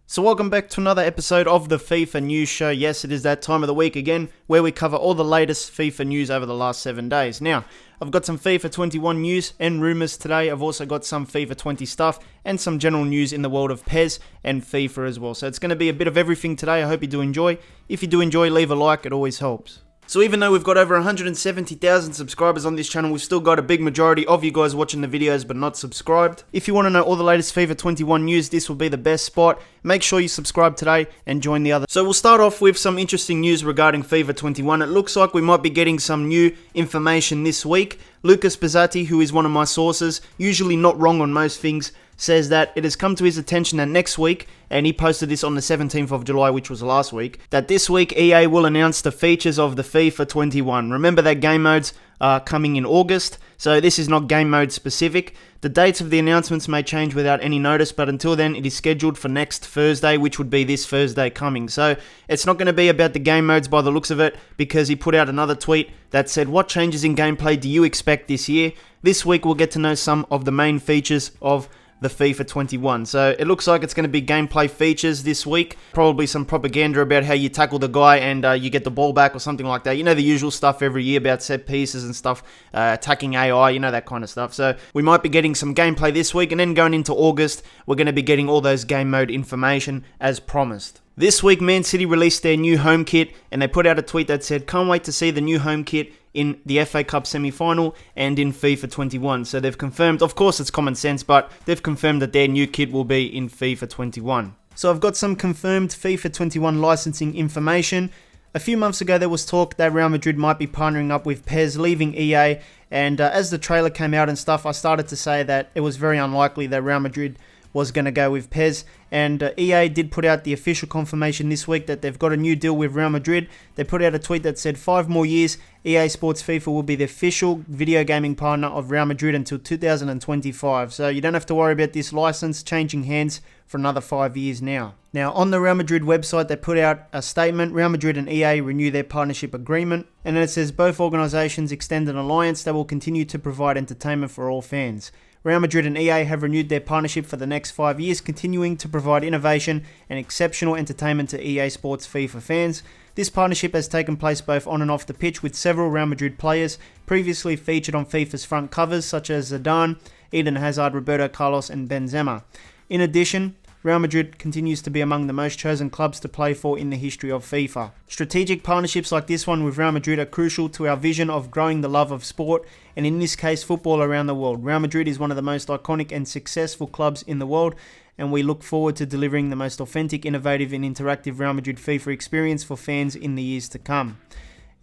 So welcome back to another episode of the FIFA News Show. Yes, it is that time of the week again where we cover all the latest FIFA news over the last 7 days. Now, I've got some FIFA 21 news and rumours today. I've also got some FIFA 20 stuff and some general news in the world of PES and FIFA as well. So it's going to be a bit of everything today. I hope you do enjoy. If you do enjoy, leave a like. It always helps. So even though we've got over 170,000 subscribers on this channel, we've still got a big majority of you guys watching the videos but not subscribed. If you want to know all the latest FIFA 21 news, this will be the best spot. Make sure you subscribe today and join the others. So we'll start off with some interesting news regarding FIFA 21. It looks like we might be getting some new information this week. Lucas Pizzati, who is one of my sources, usually not wrong on most things, says that it has come to his attention that next week, and he posted this on the 17th of July, which was last week, that this week EA will announce the features of the FIFA 21. Remember that game modes are coming in August, so this is not game mode specific. The dates of the announcements may change without any notice, but until then it is scheduled for next Thursday, which would be this Thursday coming. So it's not going to be about the game modes by the looks of it, because he put out another tweet that said, what changes in gameplay do you expect this year? This week we'll get to know some of the main features of the FIFA 21. So it looks like it's going to be gameplay features this week. Probably some propaganda about how you tackle the guy and you get the ball back or something like that. You know, the usual stuff every year about set pieces and stuff, attacking AI, you know, that kind of stuff. So we might be getting some gameplay this week, and then going into August, we're going to be getting all those game mode information as promised. This week, Man City released their new home kit, and they put out a tweet that said, can't wait to see the new home kit in the FA Cup semi-final and in FIFA 21. So they've confirmed, of course it's common sense, but they've confirmed that their new kit will be in FIFA 21. So I've got some confirmed FIFA 21 licensing information. A few months ago there was talk that Real Madrid might be partnering up with PES, leaving EA, and as the trailer came out and stuff, I started to say that it was very unlikely that Real Madrid was going to go with PES, and EA did put out the official confirmation this week that they've got a new deal with Real Madrid. They put out a tweet that said 5 more years, EA Sports FIFA will be the official video gaming partner of Real Madrid until 2025. So you don't have to worry about this license changing hands for another 5 years now. Now, on the Real Madrid website, they put out a statement. Real Madrid and EA renew their partnership agreement, and then it says both organizations extend an alliance that will continue to provide entertainment for all fans. Real Madrid and EA have renewed their partnership for the next 5 years, continuing to provide innovation and exceptional entertainment to EA Sports FIFA fans. This partnership has taken place both on and off the pitch, with several Real Madrid players previously featured on FIFA's front covers, such as Zidane, Eden Hazard, Roberto Carlos and Benzema. In addition, Real Madrid continues to be among the most chosen clubs to play for in the history of FIFA. Strategic partnerships like this one with Real Madrid are crucial to our vision of growing the love of sport, and in this case, football around the world. Real Madrid is one of the most iconic and successful clubs in the world, and we look forward to delivering the most authentic, innovative and interactive Real Madrid FIFA experience for fans in the years to come.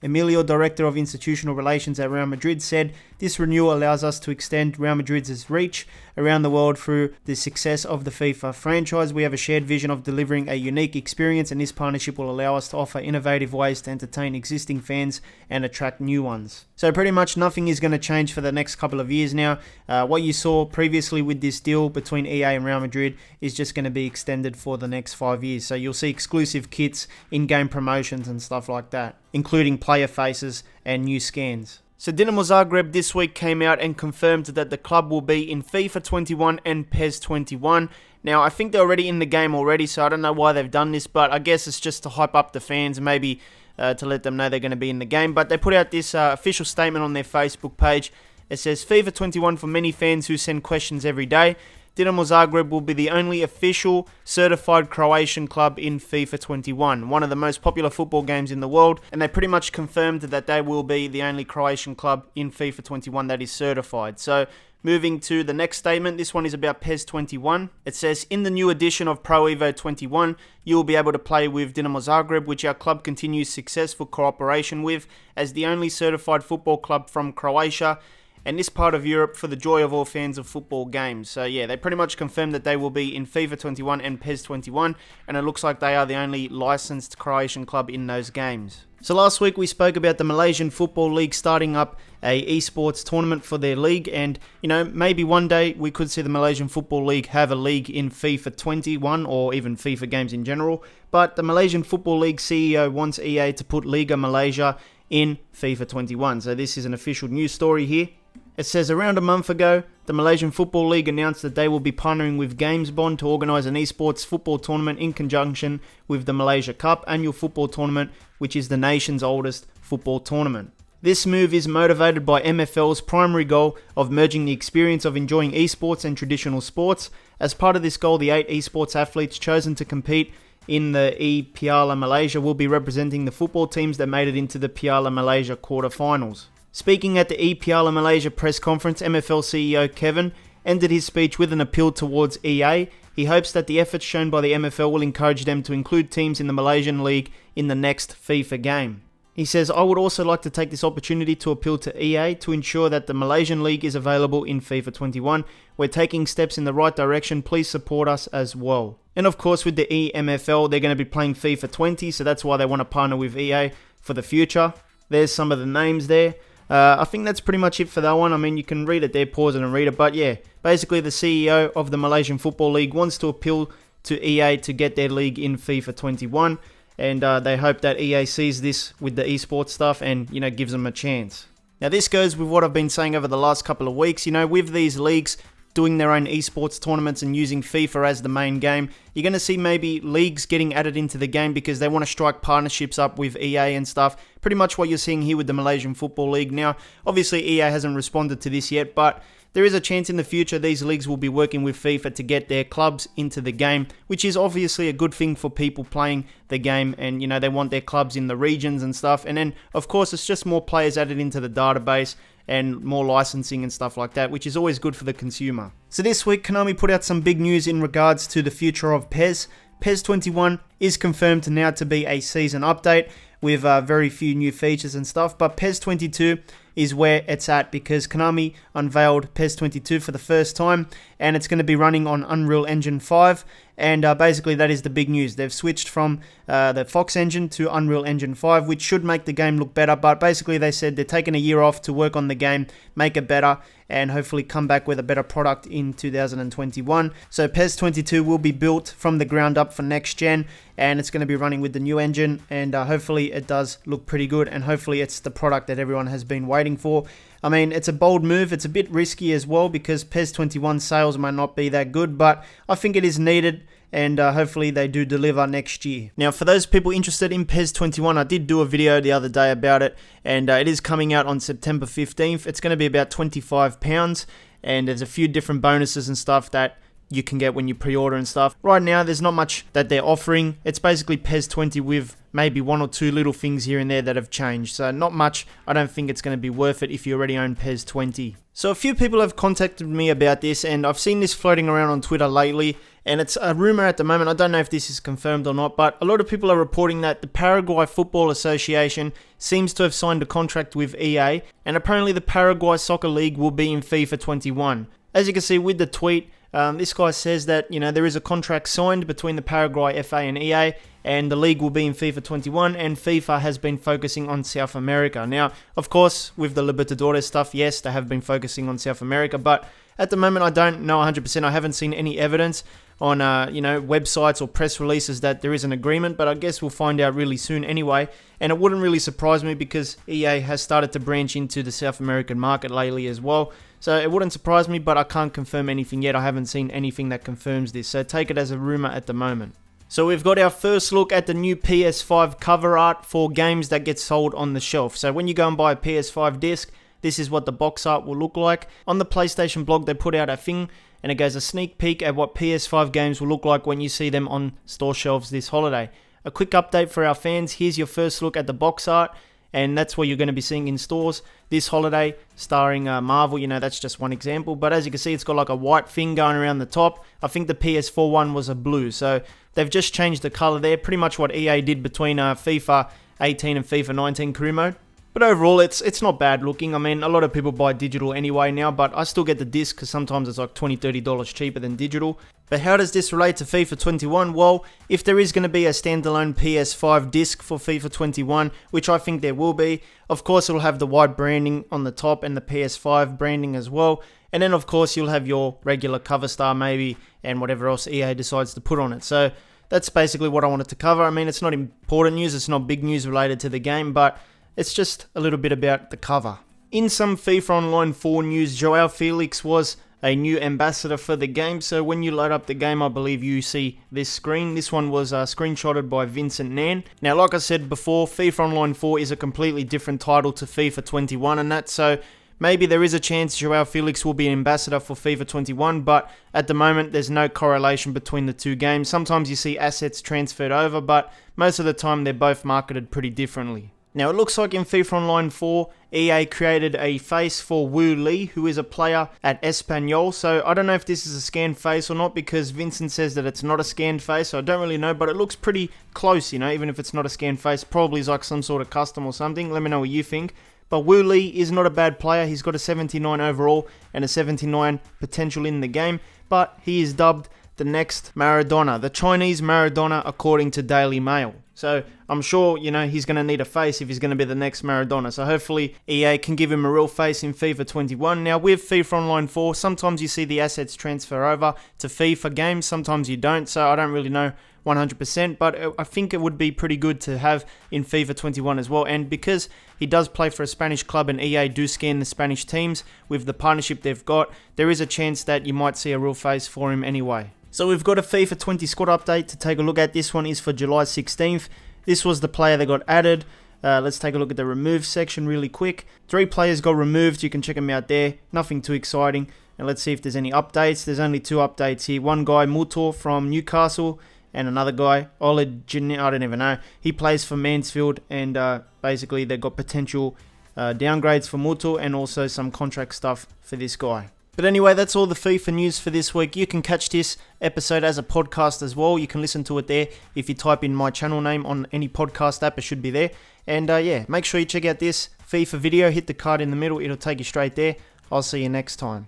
Emilio, Director of Institutional Relations at Real Madrid, said, this renewal allows us to extend Real Madrid's reach around the world through the success of the FIFA franchise. We have a shared vision of delivering a unique experience, and this partnership will allow us to offer innovative ways to entertain existing fans and attract new ones. So pretty much nothing is going to change for the next couple of years now. What you saw previously with this deal between EA and Real Madrid is just going to be extended for the next 5 years. So you'll see exclusive kits, in-game promotions and stuff like that, including player faces and new scans. So Dinamo Zagreb this week came out and confirmed that the club will be in FIFA 21 and PES 21. Now, I think they're already in the game already, so I don't know why they've done this, but I guess it's just to hype up the fans, maybe to let them know they're going to be in the game. But they put out this official statement on their Facebook page. It says, FIFA 21 for many fans who send questions every day. Dinamo Zagreb will be the only official certified Croatian club in FIFA 21, one of the most popular football games in the world, and they pretty much confirmed that they will be the only Croatian club in FIFA 21 that is certified. So moving to the next statement, this one is about PES 21. It says, in the new edition of Pro Evo 21, you will be able to play with Dinamo Zagreb, which our club continues successful cooperation with as the only certified football club from Croatia and this part of Europe, for the joy of all fans of football games. So yeah, they pretty much confirmed that they will be in FIFA 21 and PES 21, and it looks like they are the only licensed Croatian club in those games. So last week we spoke about the Malaysian Football League starting up a esports tournament for their league, and you know, maybe one day we could see the Malaysian Football League have a league in FIFA 21 or even FIFA games in general. But the Malaysian Football League CEO wants EA to put Liga Malaysia in FIFA 21. So this is an official news story here. It says around a month ago, the Malaysian Football League announced that they will be partnering with GamesBond to organise an esports football tournament in conjunction with the Malaysia Cup annual football tournament, which is the nation's oldest football tournament. This move is motivated by MFL's primary goal of merging the experience of enjoying esports and traditional sports. As part of this goal, the 8 esports athletes chosen to compete in the Piala Malaysia will be representing the football teams that made it into the Piala Malaysia quarterfinals. Speaking at the Piala Malaysia press conference, MFL CEO Kevin ended his speech with an appeal towards EA. He hopes that the efforts shown by the MFL will encourage them to include teams in the Malaysian League in the next FIFA game. He says, I would also like to take this opportunity to appeal to EA to ensure that the Malaysian League is available in FIFA 21. We're taking steps in the right direction. Please support us as well. And of course, with the EMFL, they're going to be playing FIFA 20, so that's why they want to partner with EA for the future. There's some of the names there. I think that's pretty much it for that one. I mean, you can read it there, pause it and read it. But yeah, basically the CEO of the Malaysian Football League wants to appeal to EA to get their league in FIFA 21. And they hope that EA sees this with the esports stuff and, gives them a chance. Now, this goes with what I've been saying over the last couple of weeks. With these leagues doing their own esports tournaments and using FIFA as the main game, you're going to see maybe leagues getting added into the game because they want to strike partnerships up with EA and stuff. Pretty much what you're seeing here with the Malaysian Football League. Now, obviously EA hasn't responded to this yet, but there is a chance in the future these leagues will be working with FIFA to get their clubs into the game, which is obviously a good thing for people playing the game, and they want their clubs in the regions and stuff. And then, of course, it's just more players added into the database and more licensing and stuff like that, which is always good for the consumer. So this week, Konami put out some big news in regards to the future of PES. PES 21 is confirmed now to be a season update with very few new features and stuff, but PES 22 is where it's at because Konami unveiled PES 22 for the first time, and it's going to be running on Unreal Engine 5, and basically that is the big news. They've switched from the Fox engine to Unreal Engine 5, which should make the game look better, but basically they said they're taking a year off to work on the game, make it better, and hopefully come back with a better product in 2021. So PES 22 will be built from the ground up for next gen, and it's going to be running with the new engine, and hopefully it does look pretty good, and hopefully it's the product that everyone has been waiting for. I mean, it's a bold move. It's a bit risky as well because PES 21 sales might not be that good, but I think it is needed, and hopefully they do deliver next year. Now, for those people interested in PES 21, I did do a video the other day about it, and it is coming out on September 15th. It's going to be about £25, and there's a few different bonuses and stuff that you can get when you pre-order and stuff. Right now, there's not much that they're offering. It's basically PES 20 with maybe one or two little things here and there that have changed. So not much. I don't think it's going to be worth it if you already own PES 20. So a few people have contacted me about this, and I've seen this floating around on Twitter lately, and it's a rumor at the moment. I don't know if this is confirmed or not, but a lot of people are reporting that the Paraguay Football Association seems to have signed a contract with EA, and apparently the Paraguay Soccer League will be in FIFA 21. As you can see with the tweet, this guy says that, there is a contract signed between the Paraguay FA and EA, and the league will be in FIFA 21, and FIFA has been focusing on South America. Now, of course, with the Libertadores stuff, yes, they have been focusing on South America, but at the moment, I don't know 100%. I haven't seen any evidence on, websites or press releases that there is an agreement, but I guess we'll find out really soon anyway. And it wouldn't really surprise me because EA has started to branch into the South American market lately as well. So it wouldn't surprise me, but I can't confirm anything yet. I haven't seen anything that confirms this, so take it as a rumor at the moment. So we've got our first look at the new PS5 cover art for games that get sold on the shelf. So when you go and buy a PS5 disc, this is what the box art will look like. On the PlayStation blog, they put out a thing, and it goes a sneak peek at what PS5 games will look like when you see them on store shelves this holiday. A quick update for our fans. Here's your first look at the box art, and that's what you're going to be seeing in stores this holiday, starring Marvel. That's just one example, but as you can see, it's got like a white thing going around the top. I think the PS4 one was a blue, so they've just changed the color there, pretty much what EA did between FIFA 18 and FIFA 19 career mode. But overall, it's not bad looking. I mean, a lot of people buy digital anyway now, but I still get the disc because sometimes it's like $20, $30 cheaper than digital. But how does this relate to FIFA 21? Well, if there is going to be a standalone PS5 disc for FIFA 21, which I think there will be, of course it'll have the white branding on the top and the PS5 branding as well. And then of course you'll have your regular cover star maybe and whatever else EA decides to put on it. So that's basically what I wanted to cover. I mean, it's not important news, it's not big news related to the game, but it's just a little bit about the cover. in some FIFA Online 4 news, Joao Felix was a new ambassador for the game. So when you load up the game, I believe you see this screen. This one was screenshotted by Vincent Nan. Now, like I said before, FIFA Online 4 is a completely different title to FIFA 21 and that, so maybe there is a chance Joao Felix will be an ambassador for FIFA 21, but at the moment there's no correlation between the two games. Sometimes you see assets transferred over, but most of the time they're both marketed pretty differently. Now, it looks like in FIFA Online 4, EA created a face for Wu Li, who is a player at Espanyol. So I don't know if this is a scanned face or not, because Vincent says that it's not a scanned face, so I don't really know, but it looks pretty close, you know, even if it's not a scanned face. Probably is like some sort of custom or something. Let me know what you think. But Wu Li is not a bad player. He's got a 79 overall and a 79 potential in the game, but he is dubbed the next Maradona, the Chinese Maradona, according to Daily Mail. So I'm sure, you know, he's going to need a face if he's going to be the next Maradona. So hopefully EA can give him a real face in FIFA 21. Now, with FIFA Online 4, sometimes you see the assets transfer over to FIFA games. Sometimes you don't. So I don't really know 100%. But I think it would be pretty good to have in FIFA 21 as well. And because he does play for a Spanish club and EA do scan the Spanish teams with the partnership they've got, there is a chance that you might see a real face for him anyway. So we've got a FIFA 20 squad update to take a look at. This one is for July 16th. This was the player that got added. Let's take a look at the remove section really quick. 3 players got removed. You can check them out there. Nothing too exciting. And let's see if there's any updates. There's only 2 updates here. One guy, Mutor from Newcastle, and another guy, Oleg, I don't even know. He plays for Mansfield, and basically they've got potential downgrades for Mutor and also some contract stuff for this guy. But anyway, that's all the FIFA news for this week. You can catch this episode as a podcast as well. You can listen to it there. If you type in my channel name on any podcast app, it should be there. And yeah, make sure you check out this FIFA video. Hit the card in the middle. It'll take you straight there. I'll see you next time.